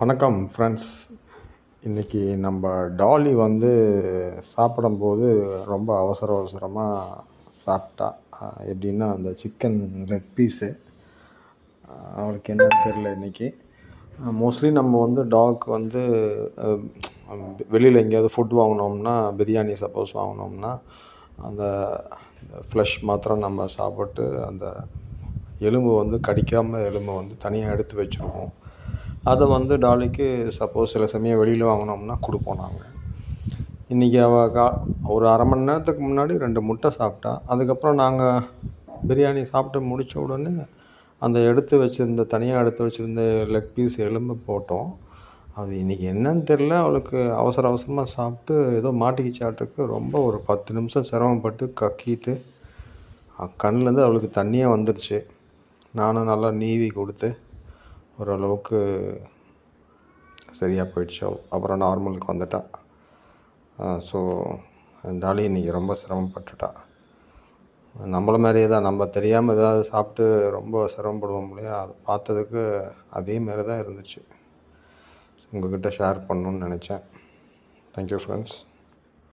வணக்கம் ஃப்ரெண்ட்ஸ். இன்றைக்கி நம்ம டாலி சாப்பிடும்போது ரொம்ப அவசரமாக சாப்பிட்டா. எப்படின்னா அந்த சிக்கன் லெக் பீஸு அவளுக்கு என்னன்னு தெரில. இன்றைக்கி மோஸ்ட்லி நம்ம டாக் வெளியில் எங்கேயாவது ஃபுட் வாங்கினோம்னா, பிரியாணி சப்போஸ் வாங்கினோம்னா அந்த ஃப்ளஷ் மாத்திரம் நம்ம சாப்பிட்டு அந்த எலும்பு கடிக்காமல் எலும்பை தனியாக எடுத்து வச்சுருவோம். அதை டாலிக்கு சப்போஸ் சில சமயம் வெளியில் வாங்கினோம்னா கொடுப்போம் நாங்கள். இன்றைக்கி அவள் ஒரு அரை மணி நேரத்துக்கு முன்னாடி 2 முட்டை சாப்பிட்டா. அதுக்கப்புறம் நாங்கள் பிரியாணி சாப்பிட்டு முடித்த உடனே அந்த தனியாக எடுத்து வச்சுருந்த லெக் பீஸ் எலும்பு போட்டோம். அது இன்றைக்கி என்னன்னு தெரில, அவளுக்கு அவசரமாக சாப்பிட்டு ஏதோ மாட்டிக்கிச்சாட்டுக்கு ரொம்ப ஒரு 10 நிமிஷம் சிரமப்பட்டு கக்கிட்டு கண்ணிலேருந்து அவளுக்கு தண்ணியே வந்துடுச்சு. நானும் நல்லா நீவி கொடுத்து ஓரளவுக்கு சரியாக போயிடுச்சு. அப்புறம் நார்மலுக்கு வந்துட்டா. ஸோ டாலி இன்றைக்கி ரொம்ப சிரமப்பட்டுட்டா. நம்மள மாதிரியே தான், நம்ம தெரியாமல் ஏதாவது சாப்பிட்டு ரொம்ப சிரமப்படுவோம் இல்லையா, அதை பார்த்ததுக்கு அதே மாரி தான் இருந்துச்சு. உங்கள்கிட்ட ஷேர் பண்ணணுன்னு நினச்சேன். Thank you friends.